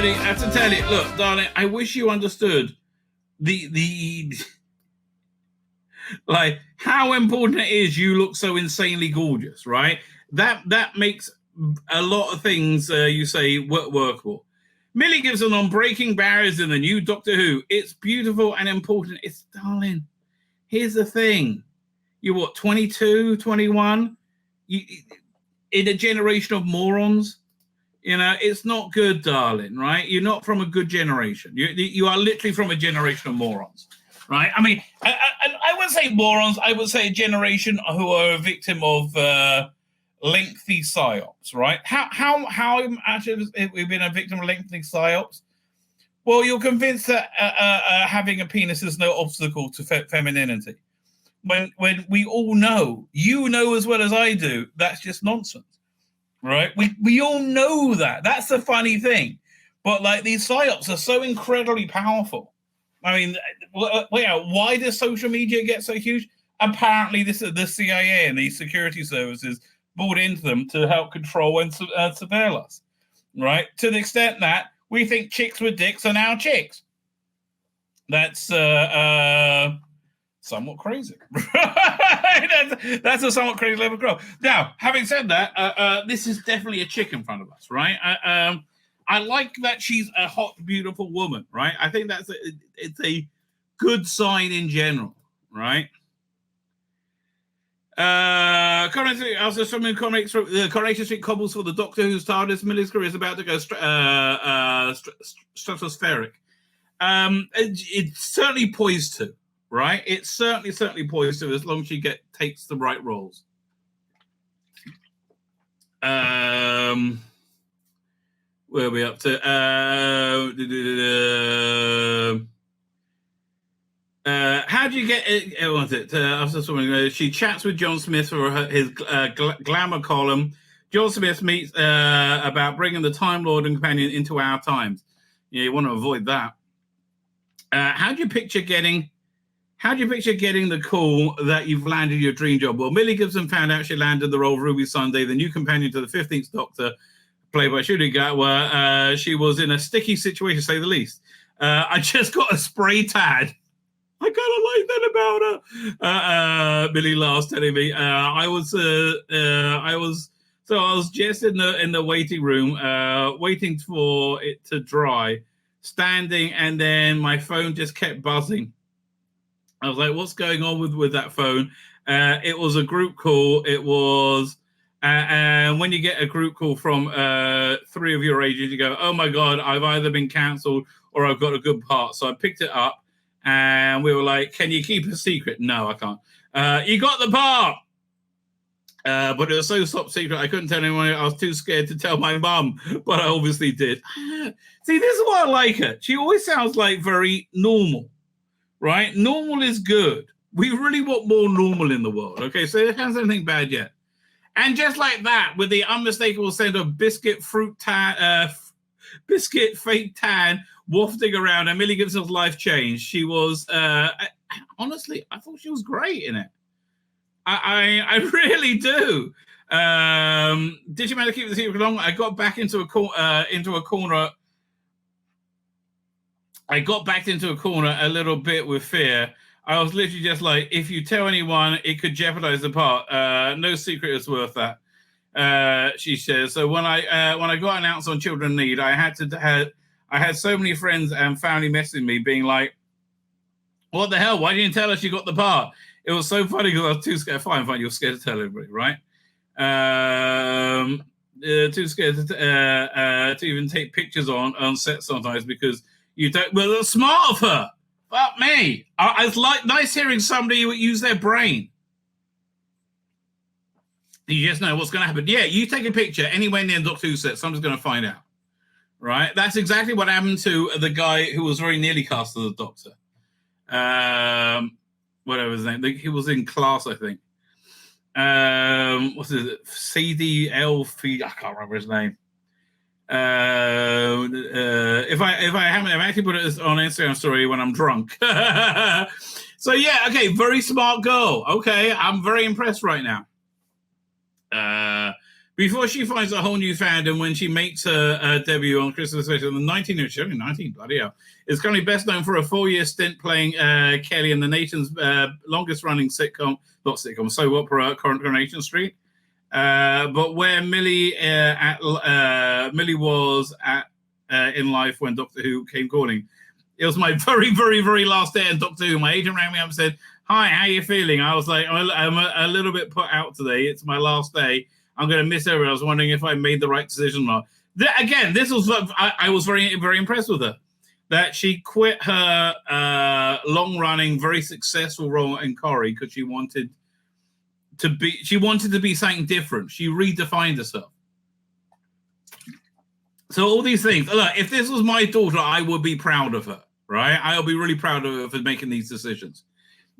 Millie, I have to tell you, look, darling, I wish you understood the like how important it is you look so insanely gorgeous, right? That makes a lot of things you say workable. Millie Gibson on breaking barriers in the new Doctor Who. It's beautiful and important. It's darling. Here's the thing. You're what, 22, 21? You, in a generation of morons? You know, it's not good, darling, right? You're not from a good generation. You are literally from a generation of morons, right? I mean, I would say morons. I would say a generation who are a victim of lengthy psyops, right? How actually have we been a victim of lengthy psyops? Well, you're convinced that having a penis is no obstacle to femininity. When we all know, you know as well as I do, that's just nonsense. Right? We all know that. That's the funny thing. But like these psyops are so incredibly powerful. I mean, why does social media get so huge? Apparently, this is the CIA and these security services bought into them to help control and surveil us. Right? To the extent that we think chicks with dicks are now chicks. That's somewhat crazy. That's a somewhat crazy level of growth. Now, having said that, this is definitely a chick in front of us, right? I like that she's a hot, beautiful woman, right? I think it's a good sign in general, right? Also, some comics from the Coronation Street cobbles for the Doctor Who's TARDIS. Millie's career is about to go stratospheric. It's certainly poised to. Right, it's certainly poised to, as long as she takes the right roles. Where are we up to? How do you get it? Was it after something? She chats with John Smith for his glamour column. John Smith meets about bringing the Time Lord and Companion into our times. Yeah, you want to avoid that. How do you picture getting the call that you've landed your dream job? Well, Millie Gibson found out she landed the role of Ruby Sunday, the new companion to the 15th Doctor, played by Shudi Gatwa. She was in a sticky situation, to say the least. I just got a spray tan. I kind of like that about her. Millie last telling me. I was just in the waiting room, waiting for it to dry, standing, and then my phone just kept buzzing. I was like, what's going on with that phone? It was a group call. It was, and when you get a group call from 3 of your agents, you go, oh my God, I've either been cancelled or I've got a good part. So I picked it up and we were like, can you keep a secret? No, I can't. You got the part. But it was so top secret, I couldn't tell anyone. I was too scared to tell my mum, but I obviously did. See, this is why I like her. She always sounds like very normal. Right? Normal is good. We really want more normal in the world. Okay, so it hasn't anything bad yet. And just like that, with the unmistakable scent of biscuit fake tan wafting around, and Millie Gibson's life changed. She was, honestly, I thought she was great in it. I really do. Did you manage to keep the secret long? I got back into a corner. I got backed into a corner a little bit with fear. I was literally just like, if you tell anyone, it could jeopardize the part. No secret is worth that, she says. So when I got announced on Children in Need, I had so many friends and family messaging me being like, what the hell? Why didn't you tell us you got the part? It was so funny because I was too scared. Fine, you're scared to tell everybody, right? Too scared to even take pictures on set sometimes because you don't. Well, it's smart of her. Fuck me. It's like nice hearing somebody use their brain. You just know what's going to happen. Yeah, you take a picture anywhere near Doctor Who set, someone's going to find out. Right? That's exactly what happened to the guy who was very nearly cast as the Doctor. Whatever his name. He was in Class, I think. What's it? CDL. I can't remember his name. If I haven't, I've actually put it on Instagram story when I'm drunk. So yeah, okay, very smart girl. Okay, I'm very impressed right now. before she finds a whole new fandom when she makes her debut on Christmas Special in the 19, she's only 19, bloody hell, is currently best known for a 4-year stint playing Kelly in the nation's longest-running soap opera, Coronation Street. But where Millie was at in life when Doctor Who came calling. It was my very, very, very last day in Doctor Who. My agent rang me up and said, "Hi, how are you feeling?" I was like, I'm a little bit put out today. It's my last day. I'm going to miss her. I was wondering if I made the right decision or not. Again, this was I was very, very impressed with her. That she quit her long-running, very successful role in Corrie because she wanted to be something different. She redefined herself. So all these things. Look, if this was my daughter, I would be proud of her, right? I'll be really proud of her for making these decisions.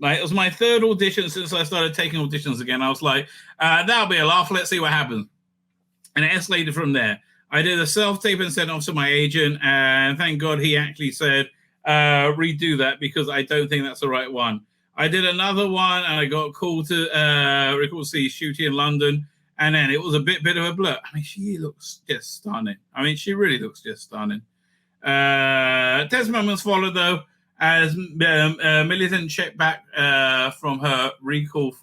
Like, it was my third audition since I started taking auditions again. I was like, that'll be a laugh. Let's see what happens. And it escalated from there. I did a self-tape and sent off to my agent. And thank God he actually said, redo that because I don't think that's the right one. I did another one and I got called to record Shooty in London. And then it was a bit of a blur. I mean, she looks just stunning. I mean, she really looks just stunning. Test moments followed, though, as Millie didn't check back from her recall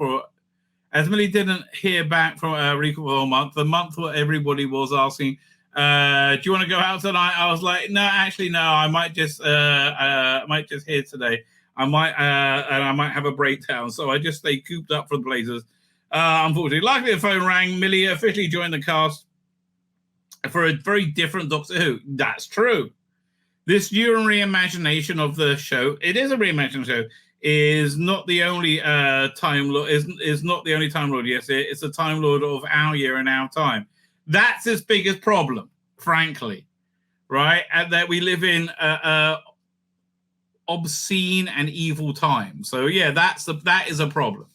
as Millie didn't hear back from her recall for a month. The month where everybody was asking, do you want to go out tonight? I was like, no, actually, no. I might just hear today. I might have a breakdown. So I just stayed cooped up for the Blazers. Unfortunately, luckily the phone rang. Millie officially joined the cast for a very different Doctor Who. That's true. This new reimagination of the show, it is a reimagined show, is not the only Time Lord. Is not the only Time Lord. Yes, it's a Time Lord of our year and our time. That's its biggest problem, frankly, right? And that we live in obscene and evil time. So yeah, that is a problem.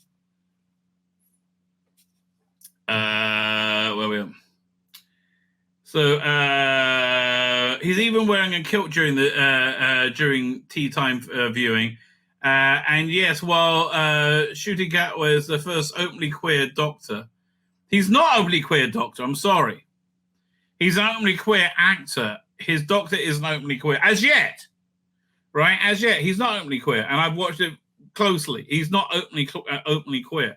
Where we are. So he's even wearing a kilt during the during tea time viewing. And yes, while Ncuti Gatwa is the first openly queer Doctor, he's not openly queer Doctor. I'm sorry, he's an openly queer actor. His Doctor isn't openly queer as yet, right? As yet, he's not openly queer, and I've watched it closely. He's not openly queer.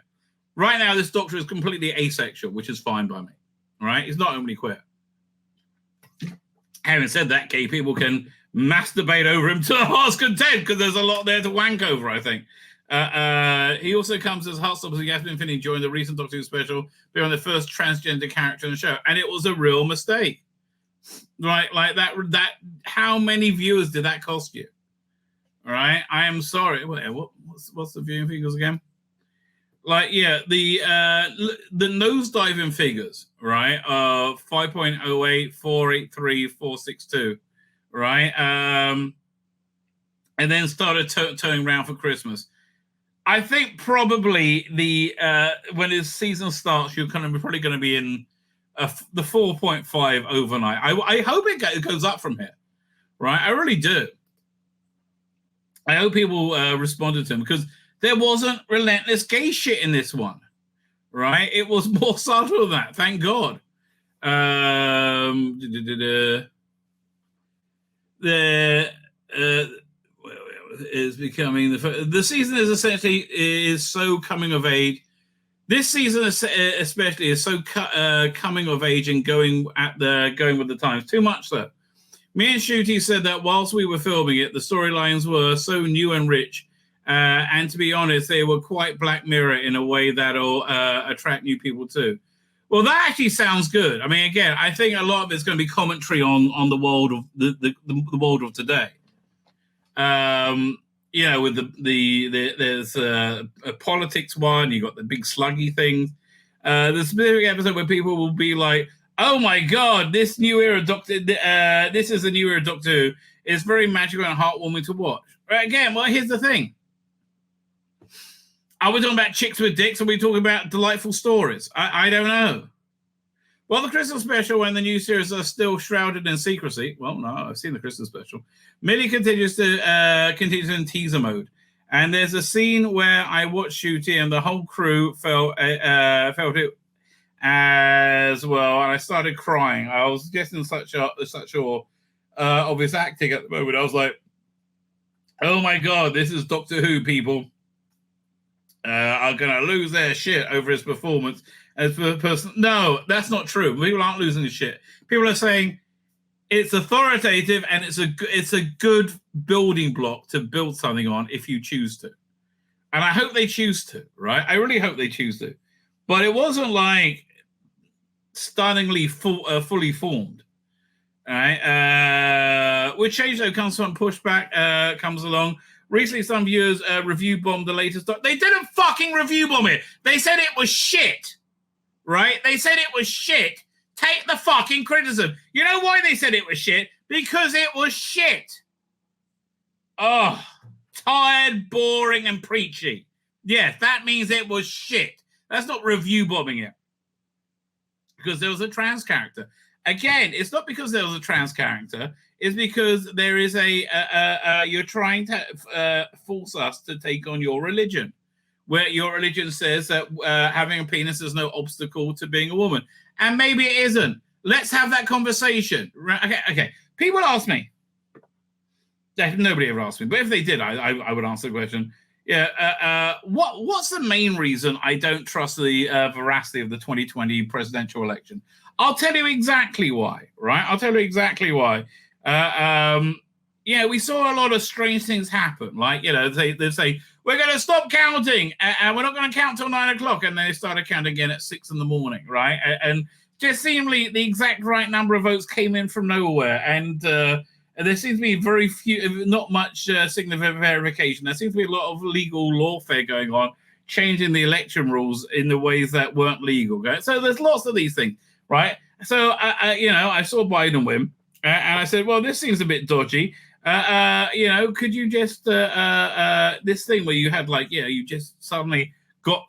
Right now, this Doctor is completely asexual, which is fine by me. Right? He's not openly queer. Having said that, gay people can masturbate over him to their heart's content because there's a lot there to wank over, I think. He also comes as Heartstopper Yasmin Infinity during the recent Doctor Who special, being the first transgender character in the show. And it was a real mistake. Right? Like that how many viewers did that cost you? All right? I am sorry. What's the viewing figures again? Like, yeah, the nosediving figures, right, 5.08, 483, 462, right, and then started turning around for Christmas. I think probably when his season starts, you're probably going to be in the 4.5 overnight. I hope it goes up from here, right? I really do. I hope people responded to him because there wasn't relentless gay shit in this one, right? It was more subtle than that, thank God. Is becoming the season is so coming of age. This season especially is so coming of age and going with the times. Too much so. Me and Ncuti said that whilst we were filming it, the storylines were so new and rich. And to be honest, they were quite Black Mirror in a way that'll attract new people too. Well, that actually sounds good. I mean, again, I think a lot of it's going to be commentary on the world of the world of today. With there's a politics one. You got the big sluggy things. The specific episode where people will be like, "Oh my God, this new era Doctor. This is a new era Doctor Who. It's very magical and heartwarming to watch." Right? Again, well, here's the thing. Are we talking about chicks with dicks? Or are we talking about delightful stories? I don't know. Well, the Christmas special and the new series are still shrouded in secrecy. Well, no, I've seen the Christmas special. Millie continues in teaser mode. And there's a scene where I watched Ncuti and the whole crew felt it as well, and I started crying. I was just in such awe of his acting at the moment. I was like, oh my God, this is Doctor Who. People are going to lose their shit over his performance as a person. No, that's not true. People aren't losing their shit. People are saying it's authoritative and it's a good building block to build something on if you choose to. And I hope they choose to, right? I really hope they choose to. But it wasn't like stunningly fully formed. All right? Which change, though, comes from pushback, comes along. Recently, some viewers review bombed the latest. They didn't fucking review bomb it. They said it was shit, right? They said it was shit. Take the fucking criticism. You know why they said it was shit? Because it was shit. Oh, tired, boring, and preachy. Yes, that means it was shit. That's not review bombing it. Because there was a trans character. Again, it's not because there was a trans character. It's because there is you're trying to force us to take on your religion, where your religion says that having a penis is no obstacle to being a woman. And maybe it isn't. Let's have that conversation. Okay. People ask me. Nobody ever asked me, but if they did, I would answer the question. Yeah. What's the main reason I don't trust the veracity of the 2020 presidential election? I'll tell you exactly why, right? I'll tell you exactly why. We saw a lot of strange things happen. Like, they say, we're going to stop counting and we're not going to count till 9 o'clock. And then they started counting again at 6 in the morning, right? And just seemingly the exact right number of votes came in from nowhere. And there seems to be very few, not much significant verification. There seems to be a lot of legal lawfare going on, changing the election rules in the ways that weren't legal. Okay? So there's lots of these things, right? So, I saw Biden win, and I said, well, this seems a bit dodgy. Could you just, this thing where you had you just suddenly got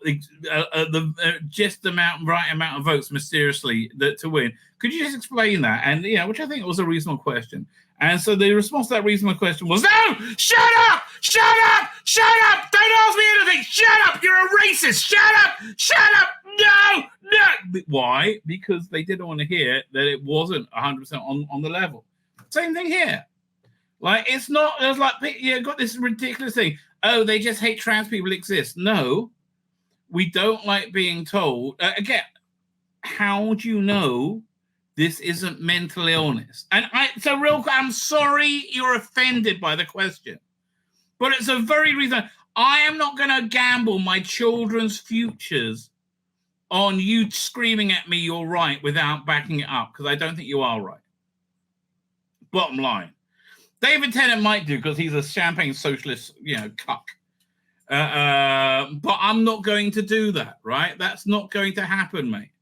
just the right amount of votes mysteriously to win. Could you just explain that? And, which I think was a reasonable question. And so the response to that reasonable question was, no, shut up, don't ask me anything, shut up, you're a racist, shut up, no. Why? Because they didn't want to hear that it wasn't 100% on the level. Same thing here. Like, it's not, there's got this ridiculous thing. Oh, they just hate trans people exist. No, we don't like being told. Again, how do you know this isn't mental illness? And I'm sorry you're offended by the question, but it's a very reason. I am not going to gamble my children's futures on you screaming at me you're right without backing it up, because I don't think you are right. Bottom line. David Tennant might do because he's a champagne socialist, cuck. But I'm not going to do that, right? That's not going to happen, mate.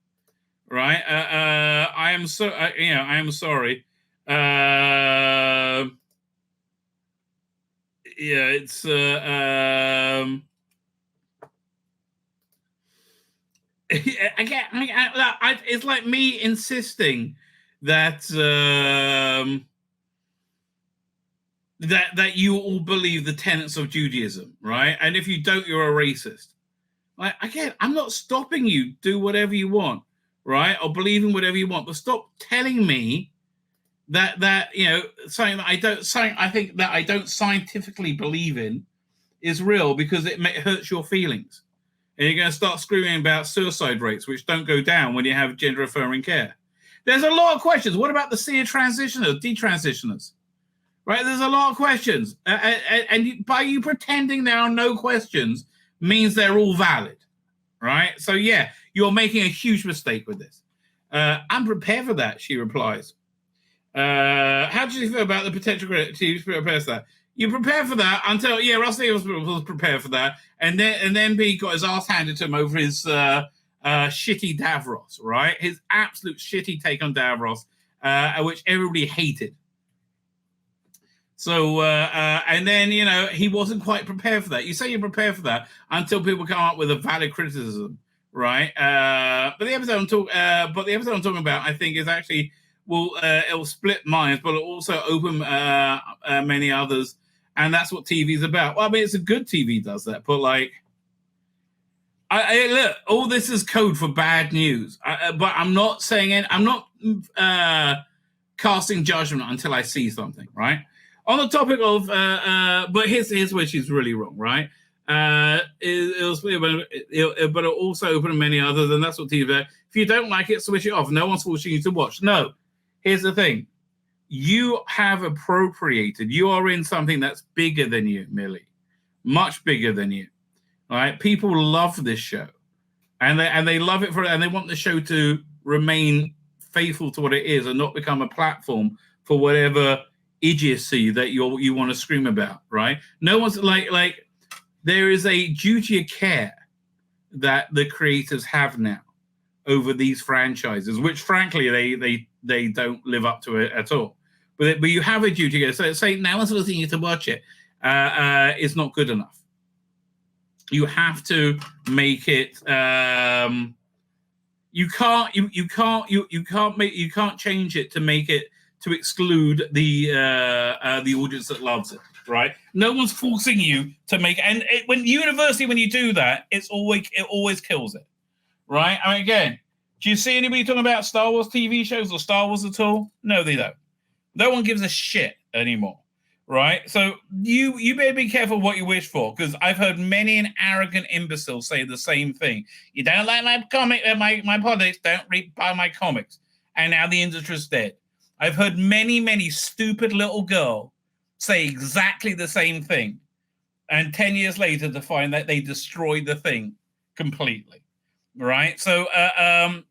Right? I am sorry. It's again. It's like me insisting that that you all believe the tenets of Judaism, right? And if you don't, you're a racist. Like, again, I'm not stopping you. Do whatever you want, right? Or believe in whatever you want, but stop telling me that something that I think that I don't scientifically believe in is real, because it hurts your feelings. And you're going to start screaming about suicide rates, which don't go down when you have gender affirming care. There's a lot of questions. What about the SEER transitioners, detransitioners? Right? There's a lot of questions. And by you pretending there are no questions means they're all valid. Right? So, yeah, you're making a huge mistake with this. I'm prepared for that, she replies. How do you feel about the potential to prepare for that? You prepare for that until, Russ Stevens was prepared for that. And then he got his ass handed to him over his shitty Davros, right? His absolute shitty take on Davros, which everybody hated. So, and then, he wasn't quite prepared for that. You say you're prepared for that until people come up with a valid criticism, right? But the episode I'm talking about, I think, is actually it will split minds, but it'll also open many others, and that's what TV is about. Well, I mean, it's a good TV does that, but Look, all this is code for bad news. But I'm not saying it. I'm not casting judgment until I see something, right? On the topic of, but here's where she's really wrong, right? It was, but it also opened many others, and that's what TV. If you don't like it, switch it off. No one's forcing you to watch. No, here's the thing: you have appropriated. You are in something that's bigger than you, Millie, much bigger than you. Right? People love this show, and they love it and they want the show to remain faithful to what it is and not become a platform for whatever idiocy that you want to scream about. Right? No one's like there is a duty of care that the creators have now over these franchises, which frankly they don't live up to it at all. But you have a duty of care. So say no one's forcing you to watch it. It's not good enough. You have to make it. You can't change it to make it to exclude the audience that loves it. Right? No one's forcing you to make it. And when you do that, it always kills it. Right? I mean, again, do you see anybody talking about Star Wars TV shows or Star Wars at all? No, they don't. No one gives a shit anymore. Right, so you better be careful what you wish for, because I've heard many an arrogant imbecile say the same thing. You don't like my comic, my politics, don't buy my comics, and now the industry's dead. I've heard many stupid little girl say exactly the same thing, and 10 years later to find that they destroyed the thing completely. Right, so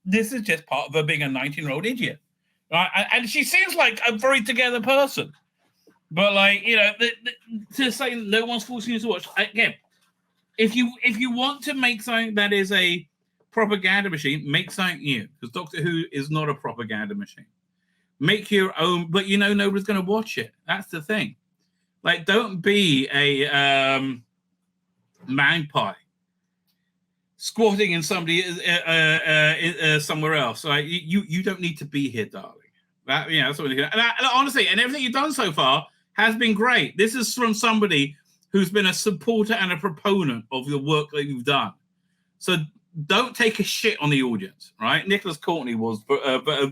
this is just part of her being a 19-year-old idiot, right? And she seems like a very together person. But to say no one's forcing you to watch again, if you want to make something that is a propaganda machine, make something new, because Doctor Who is not a propaganda machine. Make your own, but nobody's going to watch it. That's the thing. Like, don't be a magpie squatting in somebody somewhere else. Like you don't need to be here, darling. That's what honestly, and everything you've done so far has been great. This is from somebody who's been a supporter and a proponent of the work that you've done. So don't take a shit on the audience, right? Nicholas Courtney was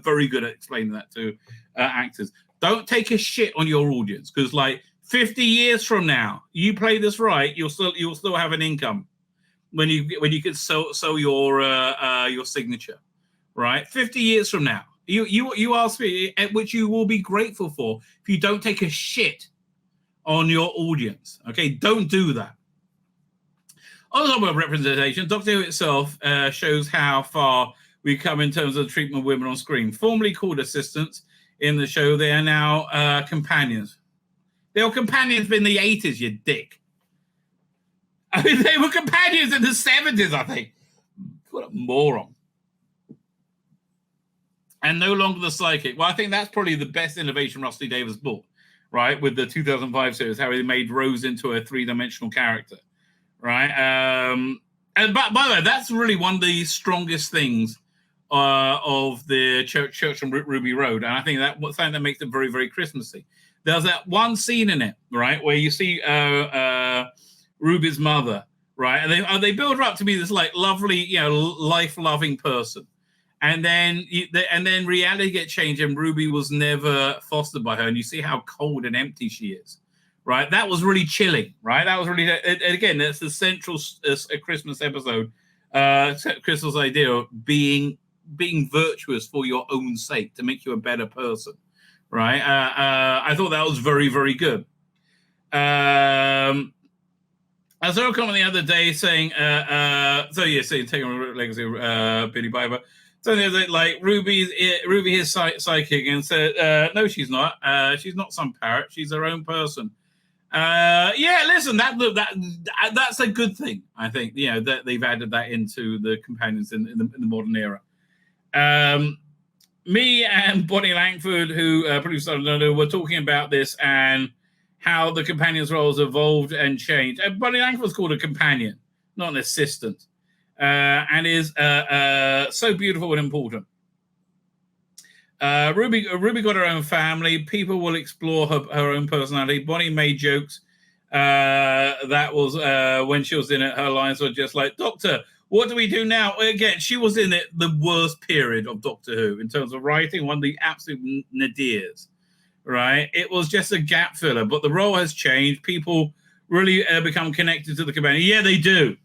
very good at explaining that to actors. Don't take a shit on your audience, because 50 years from now, you play this right, you'll still have an income when you can sell your signature, right? 50 years from now. You ask me, which you will be grateful for if you don't take a shit on your audience. Okay, don't do that. On the topic of representation, Doctor Who itself shows how far we come in terms of the treatment of women on screen. Formerly called assistants in the show, they are now companions. They were companions in the 80s, you dick. I mean, they were companions in the 70s, I think. What a moron. And no longer the psychic. Well, I think that's probably the best innovation Rusty Davis brought, right? With the 2005 series, how he made Rose into a three-dimensional character, right? And by the way, that's really one of the strongest things of the Church on Ruby Road. And I think that's something that makes it very, very Christmassy. There's that one scene in it, right, where you see Ruby's mother, right? And they build her up to be this lovely, life-loving person. And then reality gets changed, and Ruby was never fostered by her, and you see how cold and empty she is, right? That was really chilling, right? That was really, and again, that's the central Christmas episode, Crystal's idea of being virtuous for your own sake, to make you a better person, right? I thought that was very, very good. I saw a comment the other day saying, taking on legacy of Billy Piper. So Ruby is psychic, and said, no, she's not. She's not some parrot. She's her own person. Listen, that's a good thing. I think that they've added that into the companions in the modern era. Me and Bonnie Langford, who produced London, were talking about this and how the companions' roles evolved and changed. Bonnie Langford was called a companion, not an assistant. And is so beautiful and important. Ruby got her own family. People will explore her own personality. Bonnie made jokes that was when she was in it. Her lines were just like, Doctor, What do we do now? Again, she was in it the worst period of Doctor Who in terms of writing, one of the absolute nadirs, right? It was just a gap filler, but the role has changed. People really become connected to the companion. Yeah, they do.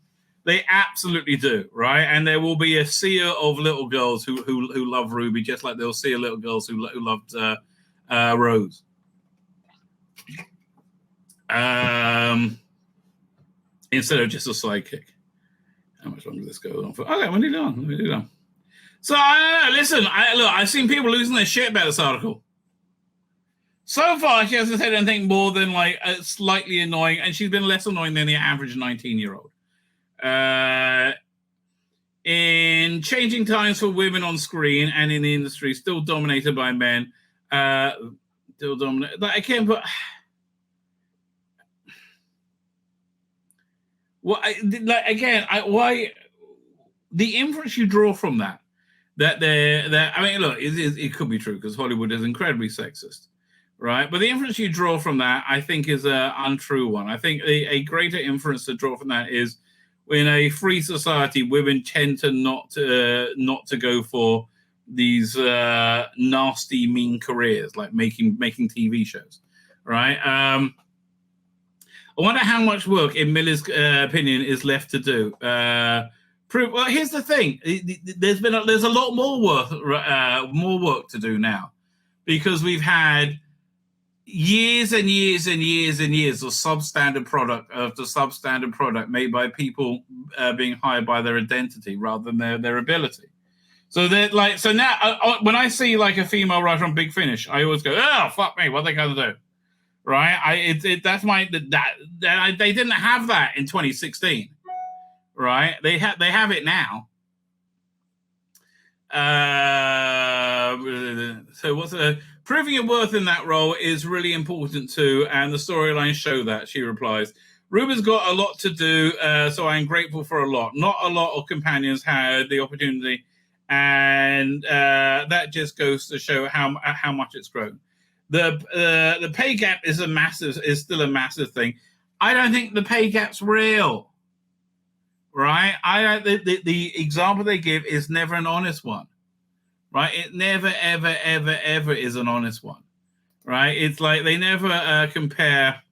They absolutely do, right? And there will be a sea of little girls who love Ruby, just like they'll see a little girls who loved Rose. Instead of just a sidekick. How much longer this goes on for? Okay, we're nearly done. So listen, I've seen people losing their shit about this article. So far, she hasn't said anything more than like slightly annoying, and she's been less annoying than the average 19-year-old. In changing times for women on screen and in the industry, still dominated by men. Still dominated. Like, I can't put. Well, why the inference you draw from that I mean, look, it could be true because Hollywood is incredibly sexist, right? But the inference you draw from that, I think, is an untrue one. I think a greater inference to draw from that is, in a free society, women tend to not to go for these nasty, mean careers like making TV shows, right? I wonder how much work, in Millie's opinion, is left to do. Well, here's the thing: there's a lot more work to do now, because we've had years and years and years and years of substandard product made by people being hired by their identity rather than their ability. So now when I see like a female writer on Big Finish, I always go, "Oh, fuck me, what are they going to do?" Right? They didn't have that in 2016, right? They have it now. So what's proving your worth in that role is really important too, and the storylines show that. She replies, "Ruben's got a lot to do, so I'm grateful for a lot. Not a lot of companions had the opportunity, and that just goes to show how much it's grown." The pay gap is still a massive thing. I don't think the pay gap's real, right? The example they give is never an honest one, right? It never, ever, ever, ever is an honest one, right? It's like they never compare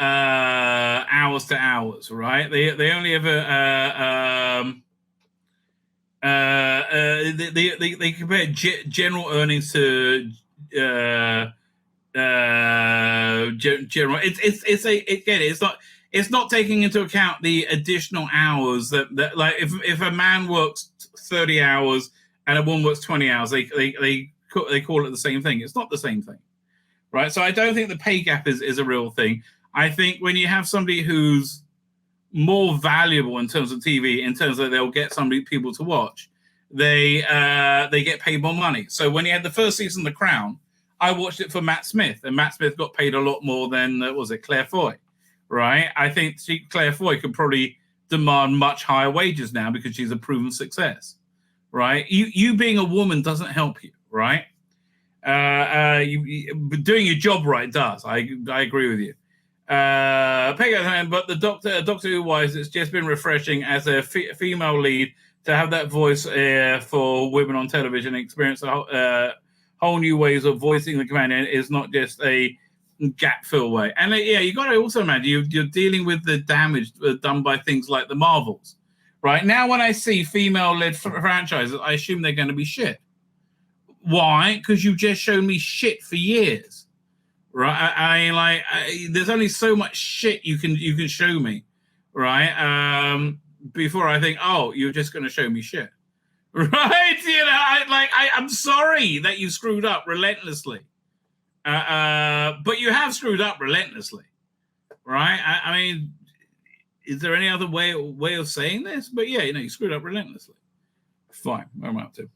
hours to hours, right? They only ever they compare general earnings to general. It's not taking into account the additional hours that like if a man works 30 hours and a woman works 20 hours, they call it the same thing. It's not the same thing, right? So I don't think the pay gap is a real thing. I think when you have somebody who's more valuable in terms of TV, in terms of they'll get people to watch, they get paid more money. So when you had the first season of The Crown, I watched it for Matt Smith, and Matt Smith got paid a lot more than Claire Foy, right? I think Claire Foy could probably demand much higher wages now because she's a proven success, right? You being a woman doesn't help you, right? Doing your job right does. I agree with you. But the Doctor Who wise, it's just been refreshing as a female lead to have that voice for women on television, experience whole new ways of voicing the companion. Is not just a gap fill way. And you got to also imagine you're dealing with the damage done by things like the Marvels, right? Now when I see female-led franchises, I assume they're going to be shit. Why? Because you just shown me shit for years. Right, there's only so much shit you can show me, right? Before I think, oh, you're just going to show me shit, right? I'm sorry that you screwed up relentlessly, but you have screwed up relentlessly, right? I mean, is there any other way of saying this? But yeah, you screwed up relentlessly. Fine, what am I up to?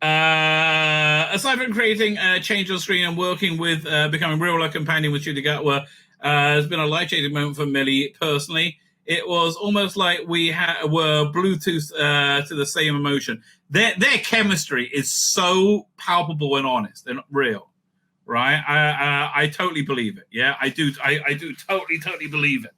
Aside from creating a change on screen and working with becoming real-life companion with Judy Gatwa, has been a life-changing moment for Millie personally. It was almost like we were Bluetooth to the same emotion. Their chemistry is so palpable and honest and real, right? I totally believe it. Yeah, I do totally believe it.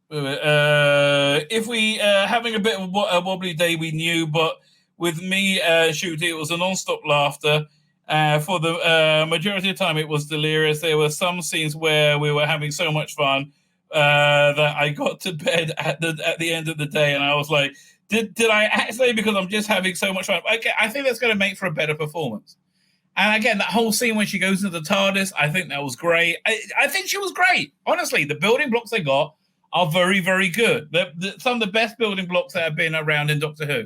If we having a bit of a wobbly day, we knew, but with me shooting, it was a non-stop laughter. For the majority of the time, it was delirious. There were some scenes where we were having so much fun that I got to bed at the end of the day, and I was like, "Did I actually?" Because I'm just having so much fun. Okay, I think that's going to make for a better performance. And again, that whole scene when she goes into the TARDIS, I think that was great. I think she was great. Honestly, the building blocks they got are very, very good. Some of the best building blocks that have been around in Doctor Who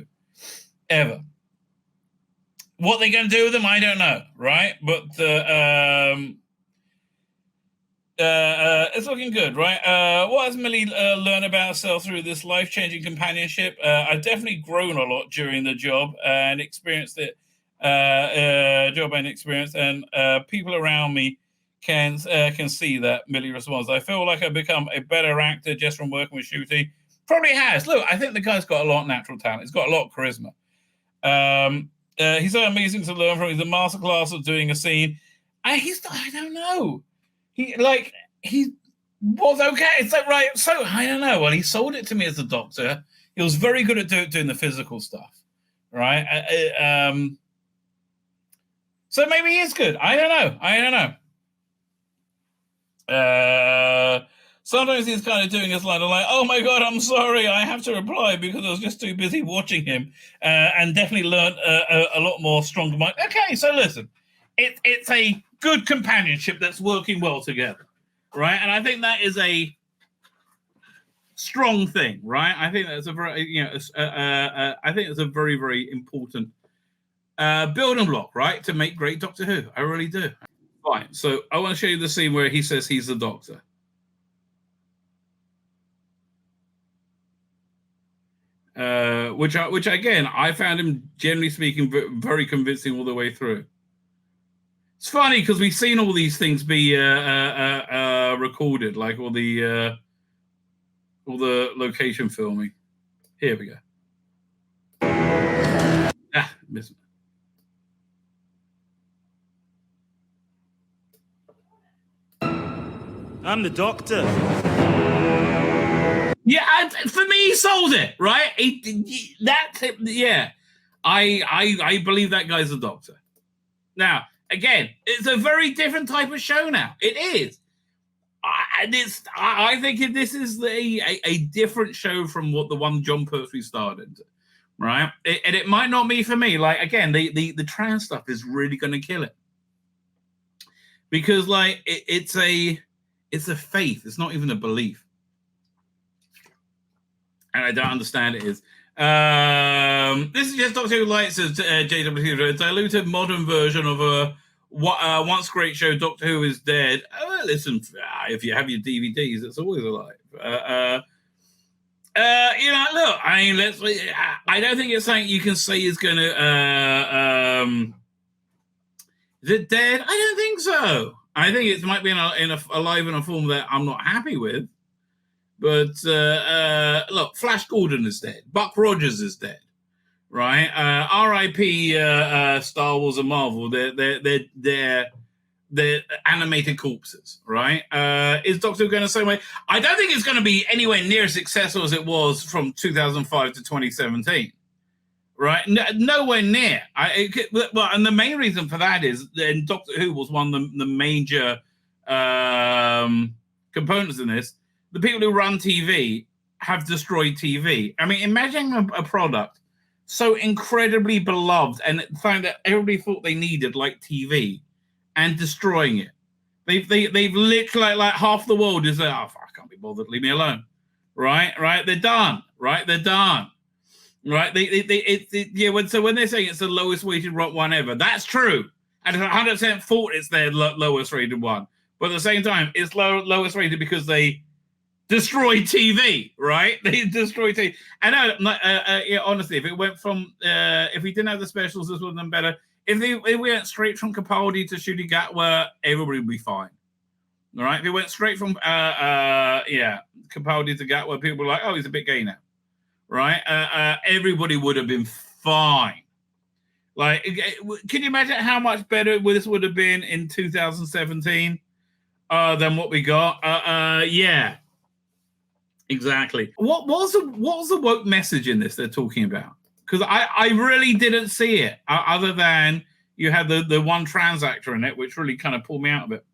ever. What they're going to do with them, I don't know, right? But it's looking good, right? What has Millie learned about herself through this life-changing companionship? I've definitely grown a lot during the job and experienced it. Job and experience, and people around me can see that. Millie responds, I feel like I've become a better actor just from working with Shooty. Probably has. Look, I think the guy's got a lot of natural talent. He's got a lot of charisma. He's so amazing to learn from. He's a masterclass of doing a scene. I don't know. He was okay. It's like, right, so I don't know. Well, he sold it to me as a doctor. He was very good at doing the physical stuff, right? So maybe he is good. I don't know. Sometimes he's kind of doing his line. I'm like, oh my God, I'm sorry. I have to reply because I was just too busy watching him and definitely learned a lot more stronger mind. Okay, so listen, it's a good companionship that's working well together, right? And I think that is a strong thing, right? I think that's a very, I think it's a very, very important building block, right, to make great Doctor Who. I really do. Fine. So I want to show you the scene where he says he's the Doctor. Which again, I found him, generally speaking, very convincing all the way through. It's funny because we've seen all these things be recorded, like all the location filming. Here we go. Missed. I'm the Doctor. Yeah, for me, he sold it, right? I believe that guy's the Doctor. Now, again, it's a very different type of show now. It is. I think this is a different show from what the one John Pertwee started, right? And it might not be for me. Like, again, the trans stuff is really going to kill it. Because, like, it's a faith. It's not even a belief. And I don't understand it is. This is just Doctor Who Light, says JW, a diluted modern version of a once great show, Doctor Who is dead. Listen, if you have your DVDs, it's always alive. Look, I mean, I don't think it's something you can say is going to. Is it dead? I don't think so. I think it might be alive in a form that I'm not happy with. But look, Flash Gordon is dead. Buck Rogers is dead, right? R.I.P. Star Wars and Marvel. They're animated corpses, right? Is Doctor Who going the same way? I don't think it's going to be anywhere near as successful as it was from 2005 to 2017, right? Nowhere near. And the main reason for that is then Doctor Who was one of the major components in this. The people who run TV have destroyed TV. I mean, imagine a product so incredibly beloved and found that everybody thought they needed, like TV, and destroying it. They've literally, like half the world is like, oh, I can't be bothered, leave me alone. Right? They're done. Right? They're done. Right? So when they're saying it's the lowest rated one ever, that's true. And 100% thought it's their lowest rated one. But at the same time, it's lowest rated because they destroy TV, right? They destroy TV. I know, honestly, if it went from, if we didn't have the specials, this would have been better. If we went straight from Capaldi to Ncuti Gatwa, everybody would be fine. All right? If it went straight from, Capaldi to Gatwa, people were like, oh, he's a bit gay now. Right? Everybody would have been fine. Like, can you imagine how much better this would have been in 2017 than what we got? Yeah. Exactly. What was the woke message in this they're talking about? Because I really didn't see it, other than you had the one trans actor in it, which really kind of pulled me out of it.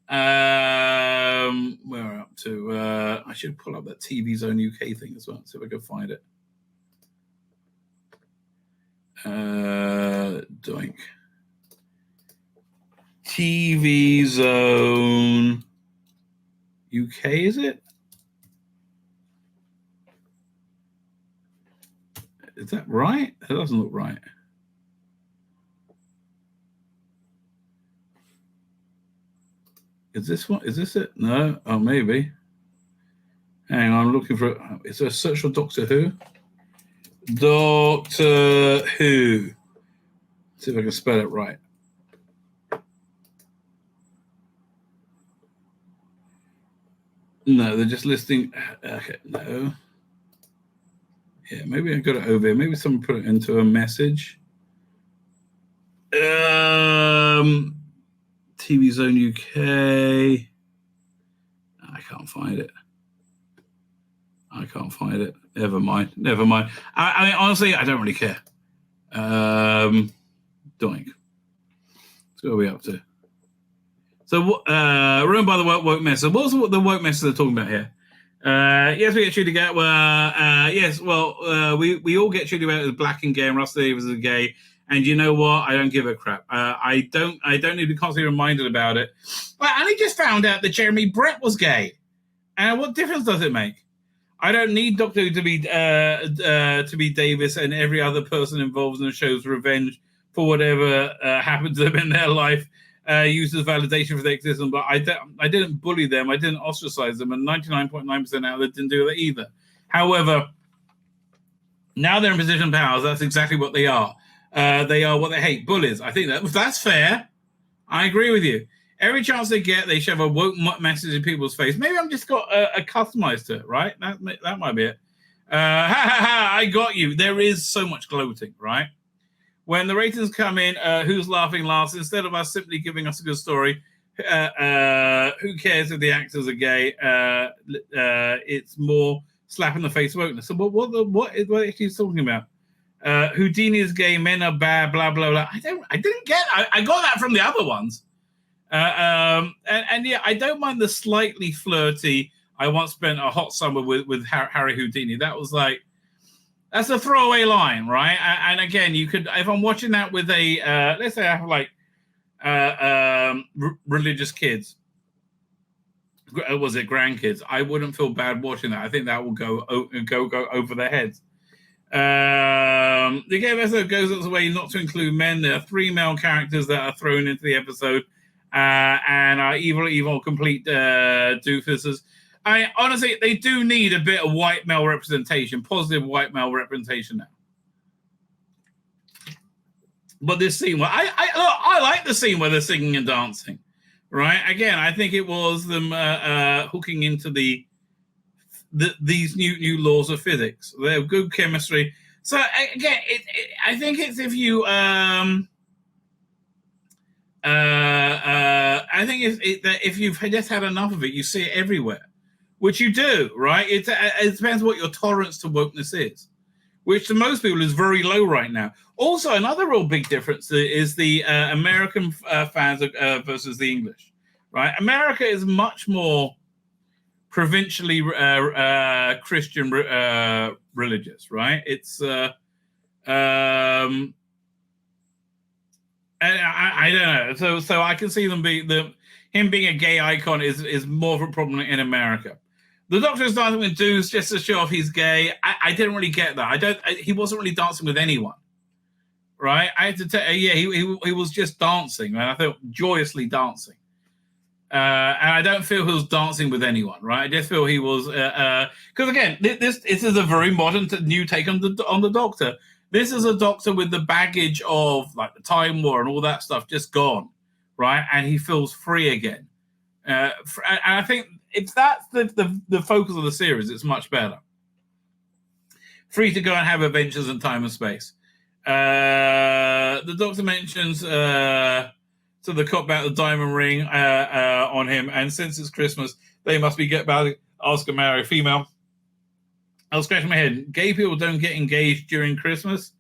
Where we're up to? I should pull up that TV Zone UK thing as well, see if I can find it. Doink. TV Zone UK, is it? Is that right? That doesn't look right. Is this one? Is this it? No. Oh, maybe. Hang on, I'm looking for it. Is there a search for Doctor Who? Doctor Who. See if I can spell it right. No, they're just listing. Okay, no. Yeah, maybe I got it over here. Maybe someone put it into a message. TV Zone UK. I can't find it. Never mind. I mean, honestly, I don't really care. Doink. That's what are we up to? So, run by the woke mess. So, what's the woke mess they're talking about here? Yes, we get treated gay. We all get treated about as black and gay, and Russ Davis is gay. And you know what? I don't give a crap. I don't need to be constantly reminded about it. Well, I only just found out that Jeremy Brett was gay. And what difference does it make? I don't need Doctor Who to be Davis and every other person involved in the show's revenge for whatever happened to them in their life. Used as validation for their existence, but I didn't bully them, I didn't ostracize them, and 99.9% out of them didn't do that either. However, now they're in position of power. That's exactly what they are. They are what they hate, bullies. I think that's fair. I agree with you. Every chance they get, they shove a woke message in people's face. Maybe I'm just got customized to it, right? That might be it. I got you. There is so much gloating, right? When the ratings come in, who's laughing last? Instead of us simply giving us a good story, who cares if the actors are gay? It's more slap in the face wokeness. So what is he talking about? Houdini is gay, men are bad, blah blah blah. I didn't get. I got that from the other ones. And yeah, I don't mind the slightly flirty. I once spent a hot summer with Harry Houdini. That was like. That's a throwaway line, right? And again, you could, if I'm watching that with a, let's say I have like religious kids, was it grandkids? I wouldn't feel bad watching that. I think that will go over their heads. The game episode goes its way not to include men. There are 3 male characters that are thrown into the episode and are evil, complete doofuses. Honestly, they do need a bit of white male representation, positive white male representation now. But this scene, I like the scene where they're singing and dancing, right? Again, I think it was them hooking into these new laws of physics. They have good chemistry. So again, I think it's if you I think if you've just had enough of it, you see it everywhere. Which you do, right? It depends what your tolerance to wokeness is, which to most people is very low right now. Also, another real big difference is the American fans versus the English, right? America is much more provincially Christian religious, right? It's and I don't know. So I can see them him being a gay icon is more of a problem in America. The Doctor is dancing with dudes just to show off he's gay. I didn't really get that. He wasn't really dancing with anyone, right? I had to tell. Yeah, he was just dancing, and I thought joyously dancing. And I don't feel he was dancing with anyone, right? I just feel he was because again, this is a very modern new take on the Doctor. This is a Doctor with the baggage of like the Time War and all that stuff just gone, right? And he feels free again. And I think if that's the focus of the series, it's much better. Free to go and have adventures in time and space. The Doctor mentions to the cop about the diamond ring on him, and since it's Christmas, they must be about Oscar marry female. I was scratching my head. Gay people don't get engaged during Christmas.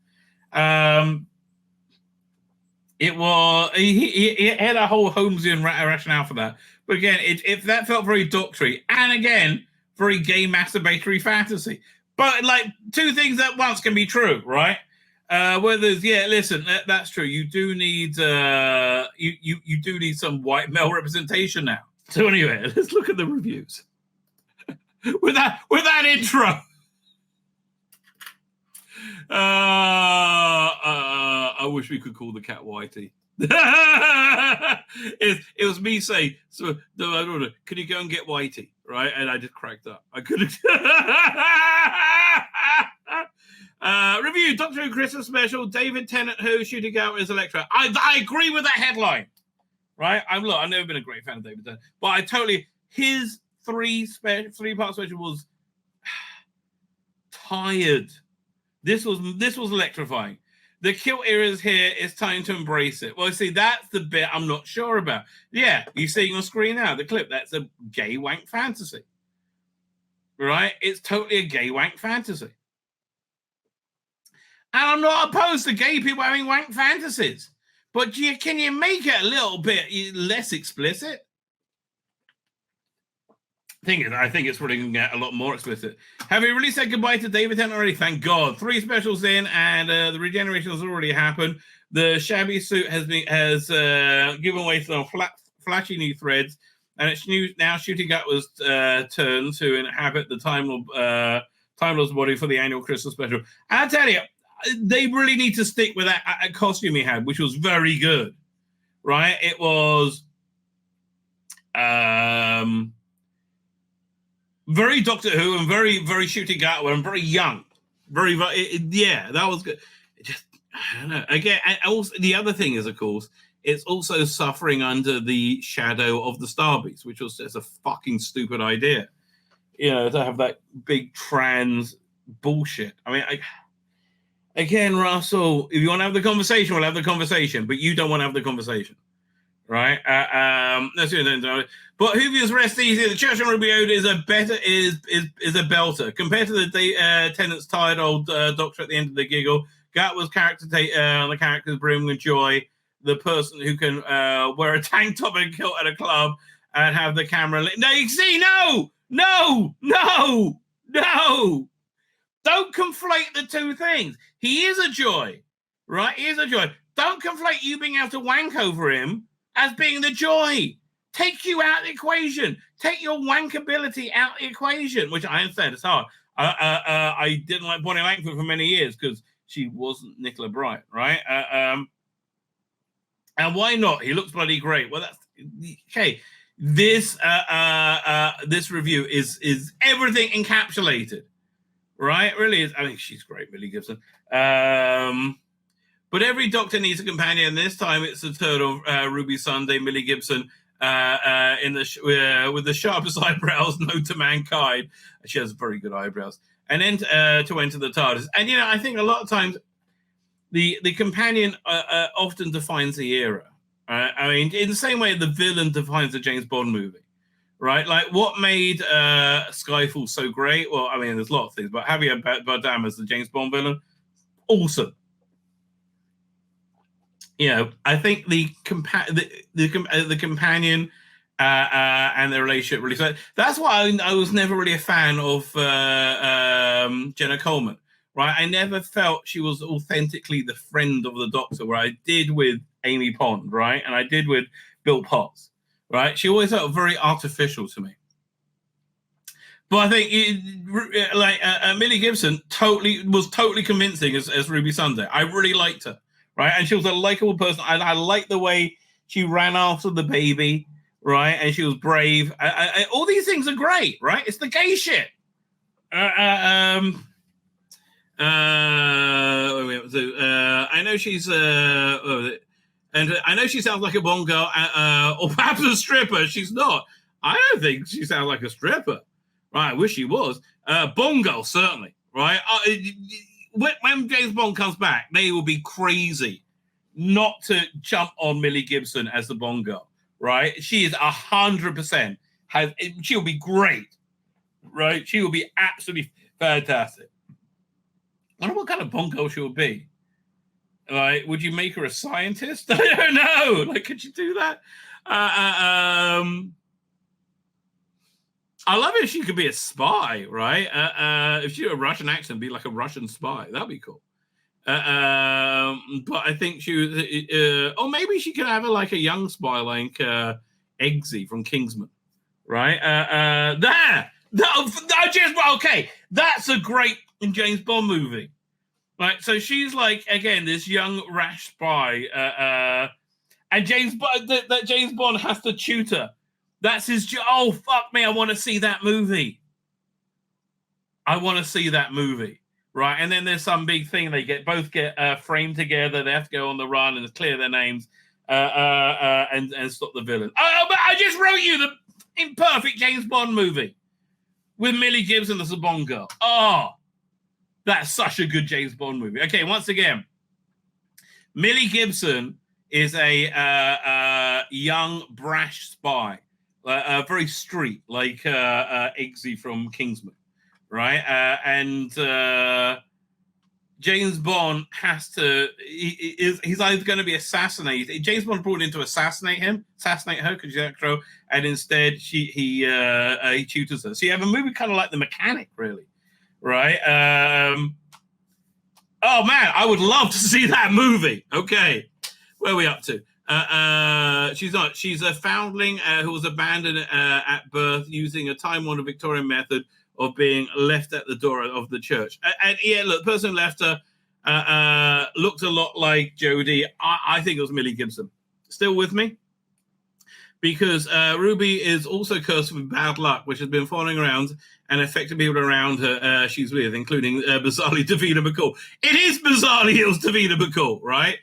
It was he had a whole Holmesian rationale for that, but again, it that felt very doctory, and again, very gay masturbatory fantasy. But like two things at once can be true, right? Where there's listen, that's true. You do need you do need some white male representation now. So anyway, let's look at the reviews with that intro. I wish we could call the cat Whitey. it was me saying, so can you go and get Whitey, right? And I just cracked up. I couldn't. Review Doctor Who Christmas special. David Tennant who shooting out as Electra. I agree with that headline, right? I've never been a great fan of David Tennant, but I totally his three-part special was tired. This was electrifying. The kilt era is here. It's time to embrace it. Well, see, that's the bit I'm not sure about. Yeah, you're seeing on screen now, the clip. That's a gay wank fantasy. Right? It's totally a gay wank fantasy. And I'm not opposed to gay people having wank fantasies. But can you make it a little bit less explicit? I think it's probably going to get a lot more explicit. Have you really said goodbye to David Tennant already? Thank God. 3 specials in, and the regeneration has already happened. The shabby suit has given way to some flashy new threads, and it's now shooting up was turned to inhabit the Time Lord's body for the annual Christmas special. And I tell you, they really need to stick with that costume he had, which was very good. Right? It was very Doctor Who and very, very shooting Gatwa and very young. That was good. I don't know. Again, and also the other thing is, of course, it's also suffering under the shadow of the Star Beast, which was just a fucking stupid idea. To have that big trans bullshit. I mean, again, Russell, if you want to have the conversation, we'll have the conversation, but you don't want to have the conversation. Right? That's it. But Whovians rest easy. The Church on Ruby Oda is a belter compared to the Tennant's tired old doctor at the end of the giggle. Gat was the character's brimming with joy. The person who can wear a tank top and kilt at a club and have the camera. No, you see, no. Don't conflate the two things. He is a joy, right? He is a joy. Don't conflate you being able to wank over him as being the joy. Take you out of the equation. Take your wankability out of the equation, which I understand it's hard. I didn't like Bonnie Langford for many years because she wasn't Nicola Bright, right? And why not? He looks bloody great. Well, that's okay. This review is everything encapsulated, right? It really is. I mean, she's great, Millie Gibson. But every Doctor needs a companion. This time it's the turtle, Ruby Sunday, Millie Gibson, with the sharpest eyebrows known to mankind. She has very good eyebrows. And then to enter the TARDIS. And, I think a lot of times the companion often defines the era. I mean, in the same way the villain defines the James Bond movie, right? Like, what made Skyfall so great? Well, I mean, there's a lot of things, but Javier Bardem as the James Bond villain, awesome. I think the companion and the relationship really. So that's why I was never really a fan of Jenna Coleman, right? I never felt she was authentically the friend of the Doctor, where I did with Amy Pond, right? And I did with Bill Potts, right? She always felt very artificial to me. But I think Millie Gibson was totally convincing as Ruby Sunday. I really liked her. Right, and she was a likable person. I liked the way she ran after the baby, right? And she was brave. All these things are great, right? It's the gay shit. I know she's and I know she sounds like a Bond girl, or perhaps a stripper. She's not. I don't think she sounds like a stripper. Right? I wish she was. Bond girl, certainly. Right? When James Bond comes back, they will be crazy not to jump on Millie Gibson as the Bond girl, right? She is 100%. She'll be great, right? She will be absolutely fantastic. I wonder what kind of Bond girl she will be. Like, would you make her a scientist? I don't know. Like, could you do that? I love it if she could be a spy, right? If she had a Russian accent, be like a Russian spy. That'd be cool. But I think she was, or maybe she could have like a young spy like Eggsy from Kingsman, right? Okay, that's a great James Bond movie. Right, so she's like, again, this young rash spy, and James Bond has to tutor. That's his oh, fuck me, I want to see that movie. I want to see that movie, right? And then there's some big thing. They both get framed together. They have to go on the run and clear their names and stop the villain. Oh, but I just wrote you the imperfect James Bond movie with Millie Gibson as a Bond girl. Oh, that's such a good James Bond movie. Okay, once again, Millie Gibson is a young, brash spy, very street, like Eggsy from Kingsman, right? And James Bond has to, he's either going to be assassinated. James Bond brought in to assassinate her, because she's that crow, and instead he tutors her. So you have a movie kind of like The Mechanic, really. Right. Oh man, I would love to see that movie. Okay, where are we up to? She's a foundling who was abandoned at birth using a time-honored Victorian method of being left at the door of the church. And yeah, look, the person left her looked a lot like Jodie. I think it was Millie Gibson. Still with me? Because Ruby is also cursed with bad luck, which has been following around and affecting people around her she's with, including bizarrely Davina McCall. It is bizarrely it was Davina McCall, right?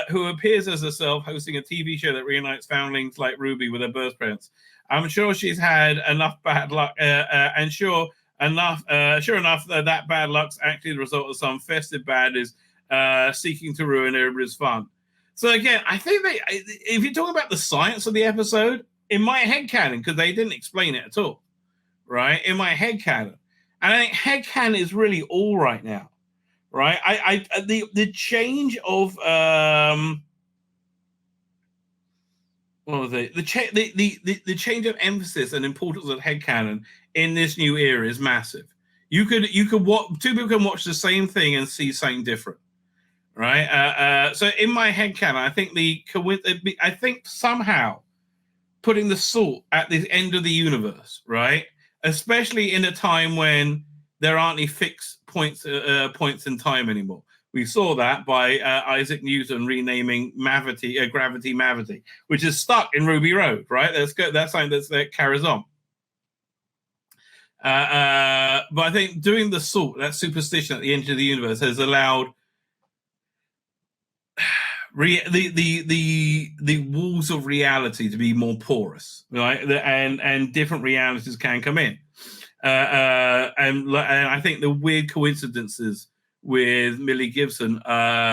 Who appears as herself hosting a TV show that reunites foundlings like Ruby with her birth parents. I'm sure she's had enough bad luck, and sure enough, that bad luck's actually the result of some festive baddies seeking to ruin everybody's fun. So again, I think if you're talking about the science of the episode, in my headcanon, because they didn't explain it at all, right? In my headcanon, and I think headcanon is really all right now, right? The change of what was it? The change of emphasis and importance of headcanon in this new era is massive. You could watch, two people can watch the same thing and see something different. Right. So in my headcanon, I think somehow putting the salt at the end of the universe, right? Especially in a time when there aren't any fixed points in time anymore. We saw that by Isaac Newton renaming gravity Mavity, which is stuck in Ruby Road, right? That's something that carries on. But I think doing the salt, that superstition at the end of the universe, has allowed the walls of reality to be more porous, right? And different realities can come in. And I think the weird coincidences with Millie Gibson,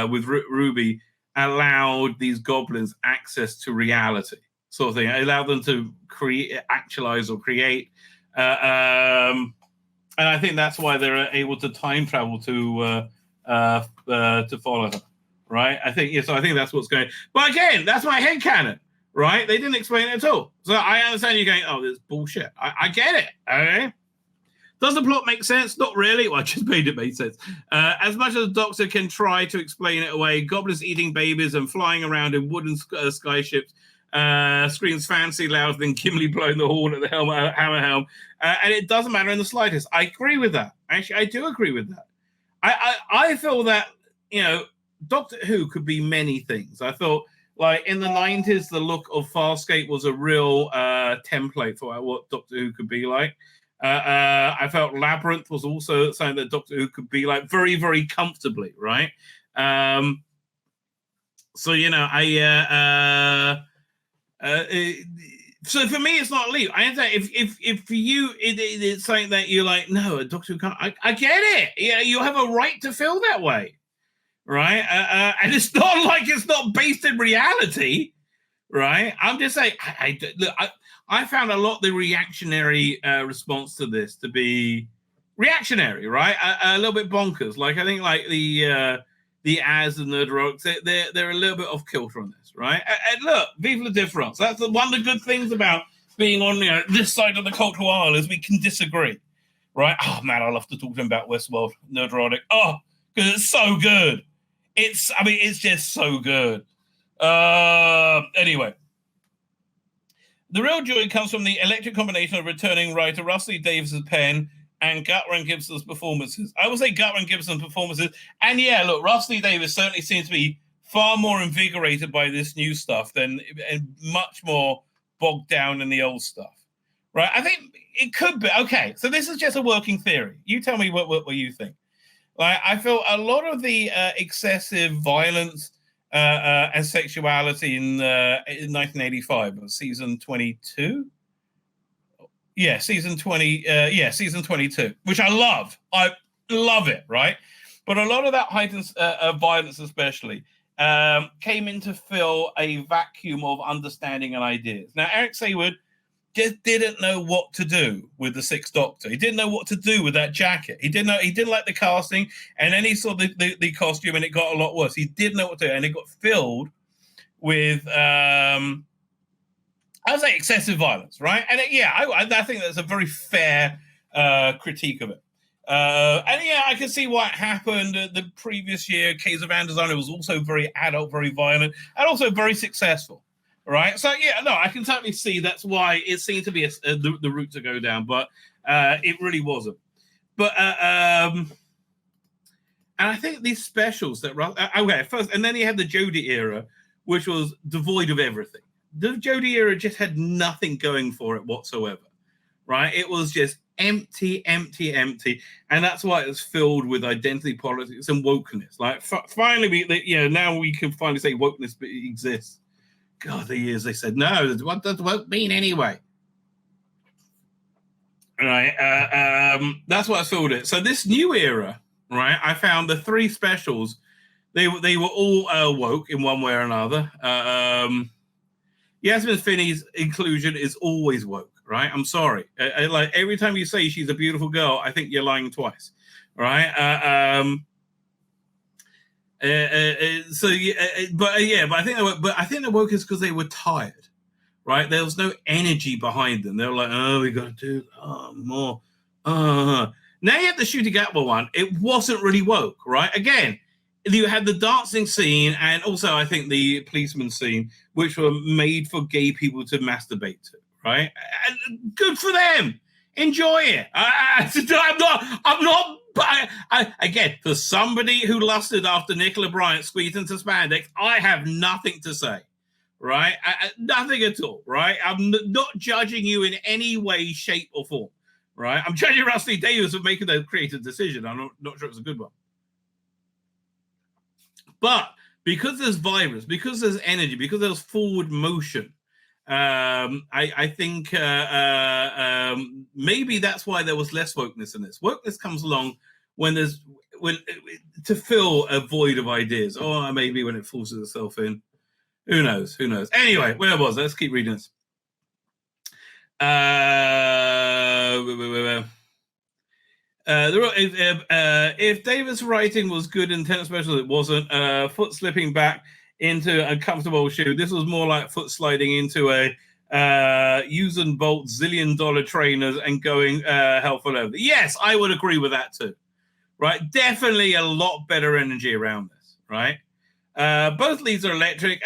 with Ruby, allowed these goblins access to reality, sort of thing. It allowed them to actualize or create. And I think that's why they're able to time travel to follow her. Right, I think so. I think that's what's going. But again, that's my headcanon, right? They didn't explain it at all, so I understand you going, "Oh, this bullshit." I get it. Okay, does the plot make sense? Not really. Well, I just made it make sense. As much as the Doctor can try to explain it away, goblins eating babies and flying around in wooden skyships screams fancy louder than Gimli blowing the horn at the hammer helm, and it doesn't matter in the slightest. I agree with that. Actually, I do agree with that. I feel that, you know, Doctor Who could be many things. I thought, like, in the 90s, the look of Farscape was a real template for what Doctor Who could be like. I felt Labyrinth was also something that Doctor Who could be like very, very comfortably, right? So, you know, so for me, it's not a leap. I understand if for you it's something that you're like, no, Doctor Who can't. I get it. Yeah, you have a right to feel that way. Right, and it's not like it's not based in reality, right? I'm just saying, I found a lot of the reactionary response to this to be reactionary, right? A little bit bonkers. Like I think like the ads and the drugs, they're a little bit off kilter on this, right? And look, vive la difference. That's one of the good things about being on this side of the cultural aisle is we can disagree, right? Oh man, I love to talk to him about Westworld, Nerdrotic. Oh, because it's so good. It's just so good. Anyway. The real joy comes from the electric combination of returning writer Russell Davis's pen and Gutwin Gibson's performances. I would say Gutwin Gibson's performances. And yeah, look, Russell Davis certainly seems to be far more invigorated by this new stuff and much more bogged down in the old stuff. Right? I think it could be. Okay, so this is just a working theory. You tell me what you think. Like, I feel a lot of the excessive violence and sexuality in 1985, season 22. Yeah, season 20. Season 22, which I love. I love it, right? But a lot of that heightened violence, especially, came in to fill a vacuum of understanding and ideas. Now, Eric Saward just didn't know what to do with the Sixth Doctor. He didn't know what to do with that jacket. He didn't like the casting, and then he saw the costume, and it got a lot worse. He didn't know what to do, and it got filled with, I would say, excessive violence, right? And I think that's a very fair critique of it. And yeah, I can see what happened the previous year. Case of Androzani was also very adult, very violent, and also very successful. Right, so yeah, no, I can totally see that's why it seemed to be the route to go down, but it really wasn't. But and I think these specials that first, and then you had the Jodie era, which was devoid of everything. The Jodie era just had nothing going for it whatsoever. Right, it was just empty, and that's why it was filled with identity politics and wokeness. Like finally, now we can finally say wokeness exists. God, the years they said, no, what does woke mean anyway? Right, that's what I filled it. So this new era, right, I found the three specials, they were all woke in one way or another. Yasmin Finney's inclusion is always woke, right? I'm sorry. Like every time you say she's a beautiful girl, I think you're lying twice, right? But I think the woke is because they were tired, right? There was no energy behind them. They were like, oh, we got to do more. Now you have the Shooting Gatwa one. It wasn't really woke, right? Again, you had the dancing scene and also I think the policeman scene, which were made for gay people to masturbate to, right? And good for them. Enjoy it. I'm not. But again, for somebody who lusted after Nicola Bryant squeezed into spandex, I have nothing to say, right? Nothing at all, right? I'm not judging you in any way, shape, or form, right? I'm judging Rusty Davis for making that creative decision. I'm not sure it's a good one. But because there's vibrance, because there's energy, because there's forward motion, I think maybe that's why there was less wokeness in this. Wokeness comes along when to fill a void of ideas, or maybe when it forces itself in. Who knows? Anyway, where was I? Let's keep reading this. If Davis' writing was good in 10 special, it wasn't. Foot slipping back into a comfortable shoe. This was more like foot sliding into a use and bolt $1 zillion trainers and going hell for leather. Yes, I would agree with that too. Right, definitely a lot better energy around this. Right, both leads are electric.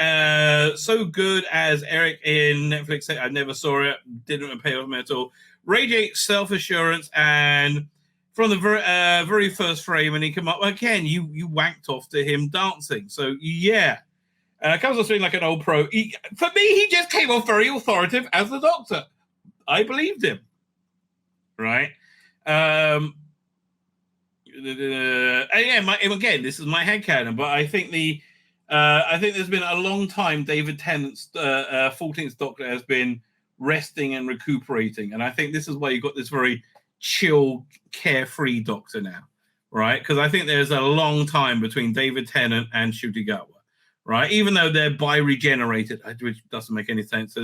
So good as Eric in Netflix said, I never saw it, didn't pay off me at all. Radiate self-assurance, and from the very first frame, when he came up again, you whacked off to him dancing. So yeah. Comes off being like an old pro. For me, he just came off very authoritative as the Doctor. I believed him. Right? Again, this is my headcanon, but I think there's been a long time David Tennant's 14th Doctor has been resting and recuperating, and I think this is why you got this very chill, carefree Doctor now, right? Because I think there's a long time between David Tennant and Ncuti Gatwa. Right, even though they're bi-regenerated, which doesn't make any sense.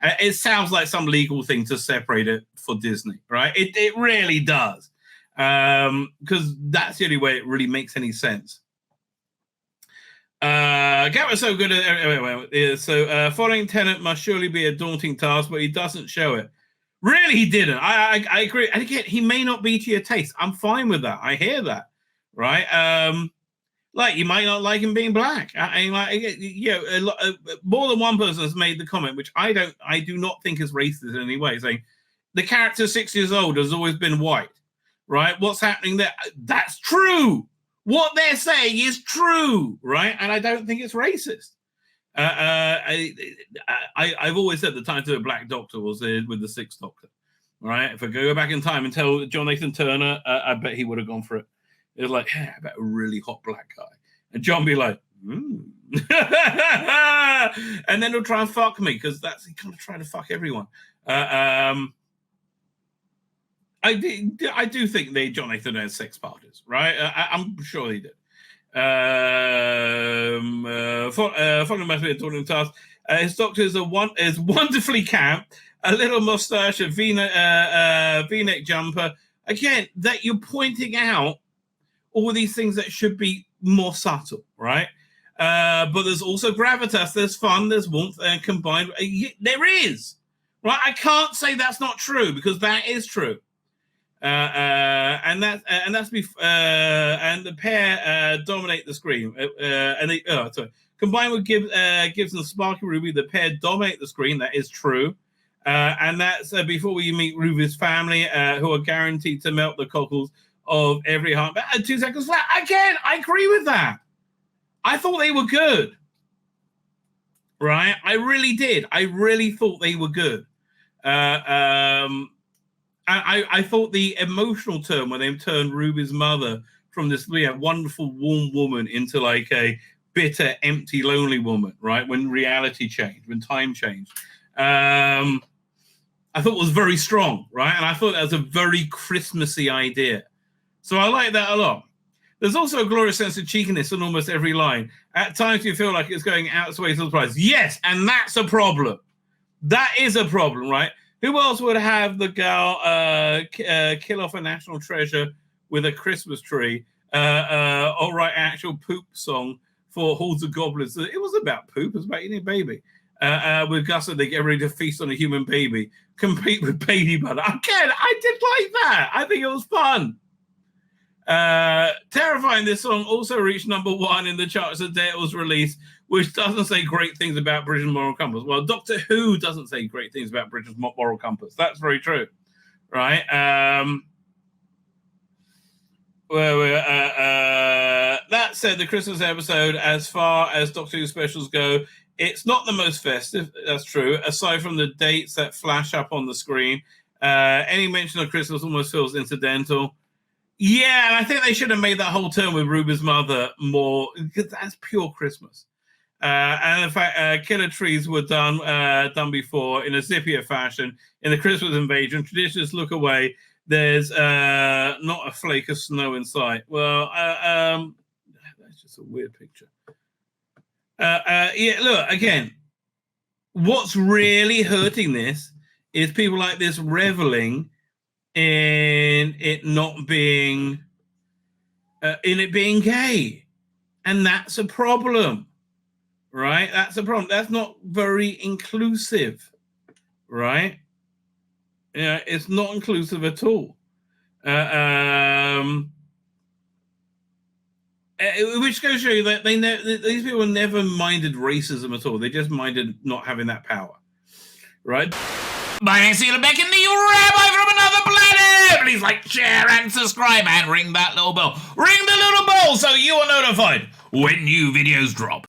It sounds like some legal thing to separate it for Disney, right? It really does, because that's the only way it really makes any sense. Gat was so good at so following Tenet must surely be a daunting task, but he doesn't show it. Really, he didn't. I agree. And again, he may not be to your taste. I'm fine with that. I hear that, right? Like, you might not like him being black. More than one person has made the comment, which I do not think is racist in any way, saying the character 6 years old has always been white, right? What's happening there? That's true. What they're saying is true, right? And I don't think it's racist. I've always said the time to a black doctor was with the Sixth Doctor, right? If I go back in time and tell John Nathan Turner, I bet he would have gone for it. It was like, hey, I bet a really hot black guy. And John be like, and then he'll try and fuck me, because he kind of trying to fuck everyone. I do think John Nathan had sex parties, right? I'm sure he did. Following must be a daunting task. His doctor is wonderfully camp, a little mustache, a V-neck jumper. Again, that you're pointing out all these things that should be more subtle, right? But there's also gravitas, there's fun, there's warmth, and combined. There is, right? I can't say that's not true, because that is true. And the pair dominate the screen. Combined with Gibson's Sparky Ruby, the pair dominate the screen. That is true. And that's before we meet Ruby's family, who are guaranteed to melt the cockles of every heart. 2 seconds flat. Again, I agree with that. I thought they were good. Right? I really did. I really thought they were good. I thought the emotional turn when they turned Ruby's mother from this wonderful, warm woman into like a bitter, empty, lonely woman, right? When reality changed, when time changed. I thought was very strong, right? And I thought that was a very Christmassy idea. So I like that a lot. There's also a glorious sense of cheekiness in almost every line. At times you feel like it's going out its way to surprise. Yes, and that's a problem. That is a problem, right? Who else would have the girl kill off a national treasure with a Christmas tree or write an actual poop song for hordes of goblins? It was about poop. It was about eating a baby. With Gus, they get ready to feast on a human baby, compete with baby butter. Again, I did like that. I think it was fun. Terrifying, this song also reached #1 in the charts the day it was released, which doesn't say great things about British moral compass. Well, Doctor Who doesn't say great things about British moral compass. That's very true, right? That said, the Christmas episode, as far as Doctor Who specials go, it's not the most festive. That's true. Aside from the dates that flash up on the screen, any mention of Christmas almost feels incidental. Yeah, and I think they should have made that whole turn with Ruby's mother more, because that's pure Christmas. And in fact, killer trees were done before in a zippier fashion. In the Christmas Invasion, traditions look away. There's not a flake of snow in sight. Well, that's just a weird picture. Yeah, look, again, what's really hurting this is people like this reveling in it not being in it being gay, and that's a problem, right? That's a problem. That's not very inclusive, right? Yeah, it's not inclusive at all. Which goes to show you that these people never minded racism at all. They just minded not having that power, right? My name's Tzvi Lebetkin, the Rabbi from another planet. Please like, share, and subscribe, and ring that little bell. Ring the little bell so you are notified when new videos drop.